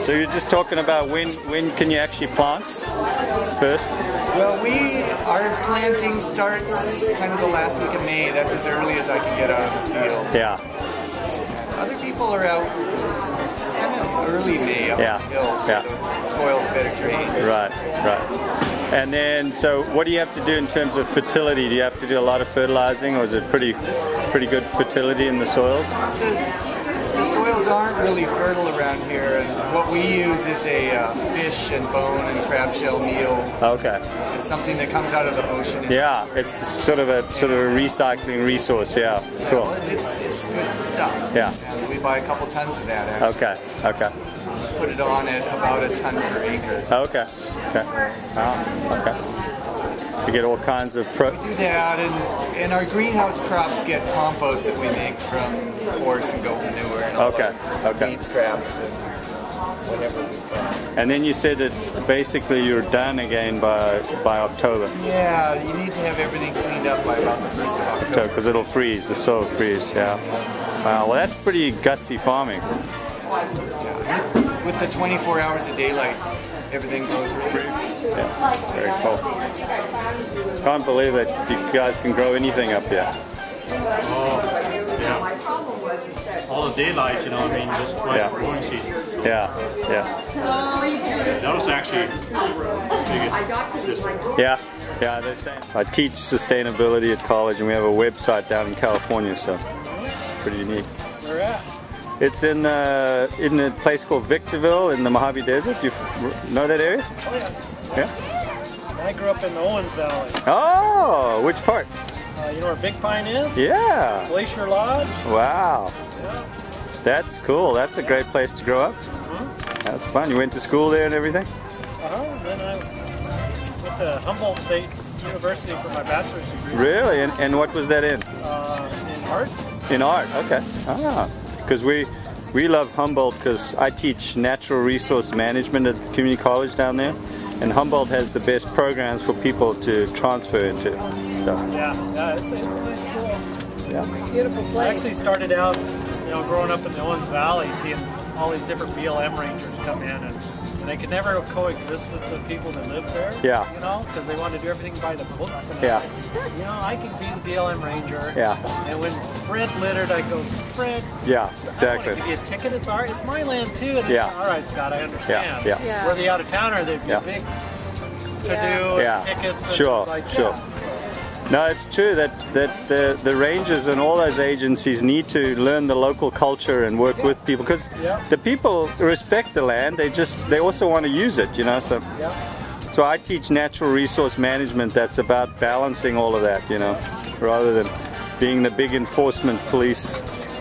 So you're just talking about when can you actually plant first? Well, our planting starts kind of the last week of May. That's as early as I can get out of the field. Yeah. Other people are out kind of early May up in the hills. So the soil's better drained. Right, right. And then, so what do you have to do in terms of fertility? Do you have to do a lot of fertilizing, or is it pretty good fertility in the soils? The soils aren't really fertile around here, and what we use is a fish and bone and crab shell meal. Okay. It's something that comes out of the ocean. Yeah, it's sort of a recycling resource. Yeah, cool. Well, it's good stuff. Yeah. And we buy a couple tons of that. Actually. Okay. Okay. Put it on at about a ton per acre. Okay. Okay. Oh, okay. You get all kinds of We do that, and our greenhouse crops get compost that we make from horse and goat manure and all feed scraps and whatever we've got. And then you said that basically you're done again by October. Yeah, you need to have everything cleaned up by about the 1st of October. Because it'll freeze, the soil will freeze, yeah. Wow, well that's pretty gutsy farming. Yeah. With the 24 hours of daylight, everything goes really. Yeah, very cool. Can't believe that you guys can grow anything up here. Oh, yeah. All the daylight, you know, I mean, just right growing season. Yeah, yeah. That was actually big. Yeah, yeah, they're saying. I teach sustainability at college, and we have a website down in California, so it's pretty unique. Where at? It's in a place called Victorville in the Mojave Desert. You know that area? Oh yeah. Yeah? I grew up in the Owens Valley. Oh, which part? You know where Big Pine is? Yeah. Glacier Lodge. Wow. Yeah. That's cool. That's a great place to grow up. That's fun. You went to school there and everything? Then I went to Humboldt State University for my bachelor's degree. Really? And what was that in? In art. In art, okay. Ah. Because we love Humboldt because I teach natural resource management at the community college down there, and Humboldt has the best programs for people to transfer into. So. Yeah, it's a nice school. Yeah. Beautiful place. I actually started out, you know, growing up in the Owens Valley, seeing all these different BLM rangers come in, and they could never coexist with the people that live there. Yeah. You know, because they want to do everything by the books. And Yeah. like, you know, I can be the BLM ranger. Yeah. And when Fred littered, I go, Fred. Yeah, exactly. I want to give you a ticket. It's my land too. And yeah. All right, Scott, I understand. Yeah. Yeah. We're the out-of-towner. They'd be a big to-do tickets and sure, like, sure. No, it's true that the rangers and all those agencies need to learn the local culture and work with people, because the people respect the land. They also want to use it, you know. So I teach natural resource management. That's about balancing all of that, you know, rather than being the big enforcement police.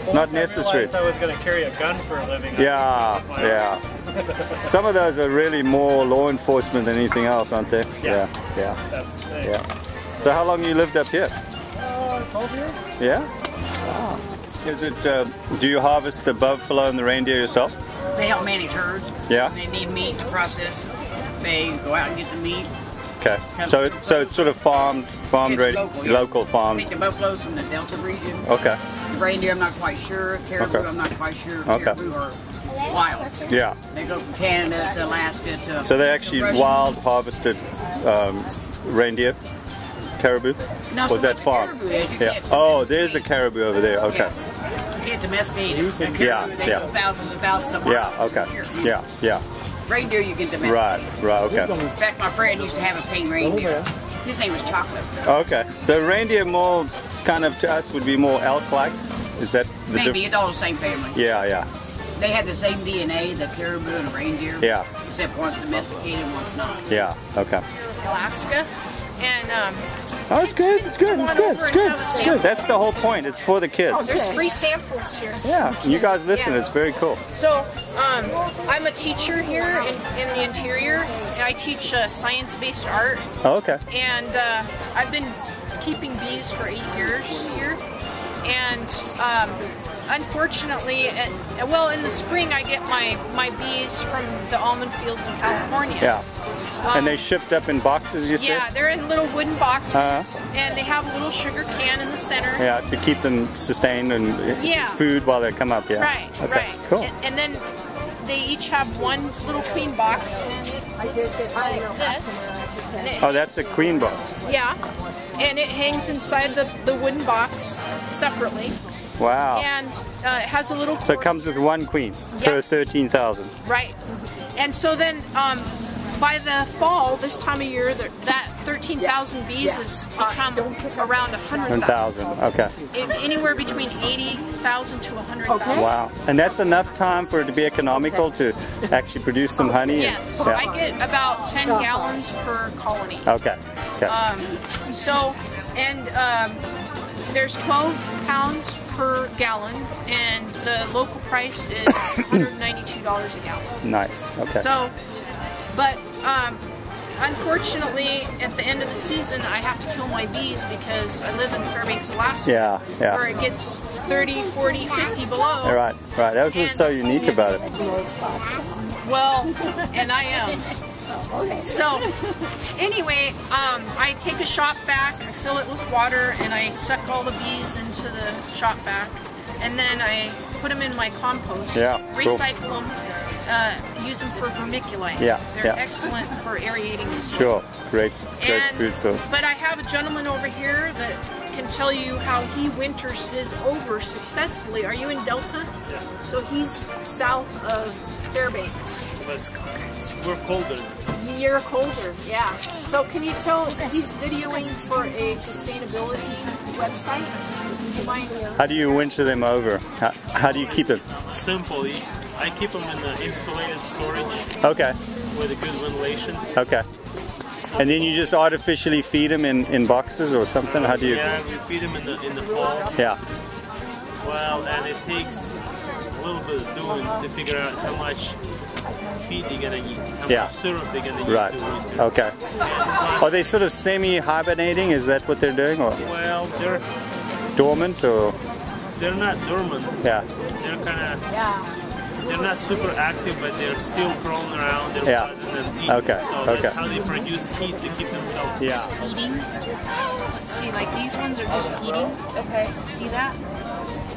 It's not necessary. I was going to carry a gun for a living. Yeah. Some of those are really more law enforcement than anything else, aren't they? Yeah. That's the thing. Yeah. So how long you lived up here? 12 years. Yeah? Wow. Is it, do you harvest the buffalo and the reindeer yourself? They help manage herds. Yeah? They need meat to process. They go out and get the meat. Okay. So it's sort of farmed ready? Local farmed. Take the buffaloes from the Delta region. Okay. The reindeer I'm not quite sure. Caribou I'm not quite sure. Okay. Caribou are wild. Yeah. They go from Canada to Alaska to So they actually wild harvested reindeer? Caribou? No, was that farm? Oh, there's a caribou over there. Okay. You can't domesticate it. Caribou, they go thousands and thousands of miles. Okay. Yeah. Reindeer you can domesticate. Right. Okay. In fact, my friend used to have a pink reindeer. His name was Chocolate. Okay. So reindeer more kind of to us would be more elk-like. Is that the maybe it's all the same family. Yeah. They have the same DNA, the caribou and the reindeer. Yeah. Except one's domesticated and one's not. Yeah. Okay. Alaska. And oh, it's good. It's good. That's the whole point. It's for the kids. Oh, there's free samples here. Yeah, you guys listen. It's very cool. So, I'm a teacher here in the interior, and I teach science-based art. Oh, okay. And I've been keeping bees for 8 years here, and unfortunately, in the spring I get my bees from the almond fields in California. Yeah. And they shipped up in boxes, you said? Yeah, they're in little wooden boxes, and they have a little sugar can in the center. Yeah, to keep them sustained and food while they come up, yeah. Right, okay, cool. And then they each have one little queen box. Like this. Oh, that's a queen box. Yeah, and it hangs inside the wooden box separately. Wow. And it has a little... So it comes with one queen per 13,000. Right. And so then by the fall, this time of year, that 13,000 bees has become around 100,000. Okay. Anywhere between 80,000 to 100,000. Wow. And that's enough time for it to be economical to actually produce some honey? Yes. I get about 10 gallons per colony. Okay. There's 12 pounds per gallon, and the local price is $192 a gallon. Nice. Okay. So, but unfortunately, at the end of the season, I have to kill my bees because I live in Fairbanks, Alaska, where it gets 30, 40, 50 below. Right. That's what's so unique about it. Well, and I am. So, anyway, I take a shop vac, I fill it with water, and I suck all the bees into the shop vac, and then I put them in my compost, recycle them, use them for vermiculite. They're excellent for aerating the soil. Sure, great food source. But I have a gentleman over here that can tell you how he winters his over successfully. Are you in Delta? Yeah. So he's south of Fairbanks. We're colder. You're colder, yeah. So can you tell, he's videoing for a sustainability website. Would you mind? How do you winter them over? How do you keep them? Simply, I keep them in the insulated storage. Okay. With a good ventilation. Okay. And then you just artificially feed them in boxes or something? How do you? Yeah, we feed them in the fall. Yeah. Well, and it takes a little bit of doing to figure out how much feed they're gonna eat, how much syrup they're gonna eat. Right. Okay. Are they sort of semi-hibernating? Is that what they're doing? Or? Well, they're dormant or? They're not dormant. Yeah. They're kind of. They're not super active, but they're still crawling around. They're buzzing and eating. Okay. So that's how they produce heat to keep themselves. Just eating. Let's see, like these ones are just eating. Okay. See that?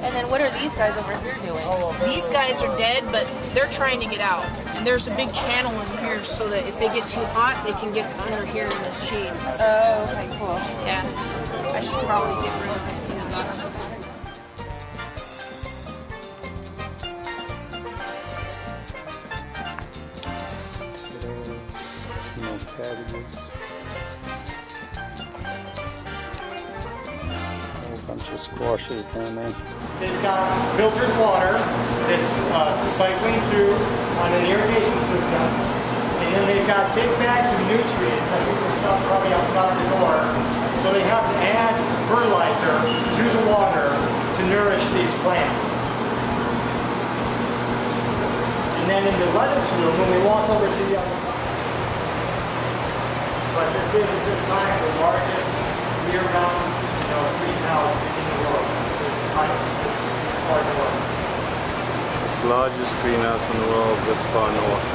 And then what are these guys over here doing? These guys are dead, but they're trying to get out. And there's a big channel in here so that if they get too hot, they can get under here in this shade. Oh, okay, cool. Yeah. I should probably get rid of it. Cabbages. A whole bunch of squashes down there. They've got filtered water that's cycling through on an irrigation system, and then they've got big bags of nutrients. I think there's some probably outside the door. So they have to add fertilizer to the water to nourish these plants. And then in the lettuce room, when we walk over to the other side, but this is at this time the largest year-round greenhouse in the world. This height, this far north. It's the largest greenhouse in the world this far north.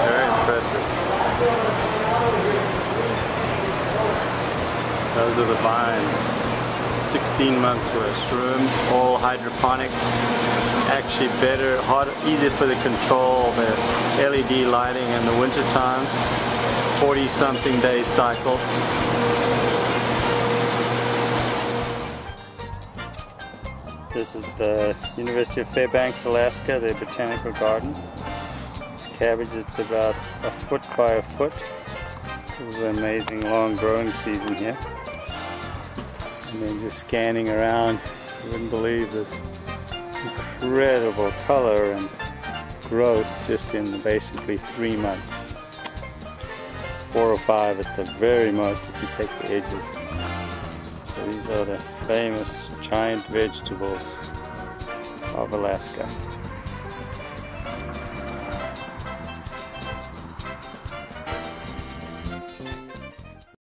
Very impressive. Those are the vines. 16 months worth. Room, all hydroponic. Actually better, harder, easier for the control, the LED lighting in the winter time. 40-something day cycle. This is the University of Fairbanks, Alaska, their botanical garden. It's cabbage, it's about a foot by a foot. This is an amazing long growing season here. And then just scanning around, you wouldn't believe this incredible color and growth just in basically 3 months. 4 or 5 at the very most if you take the edges. So these are the famous giant vegetables of Alaska.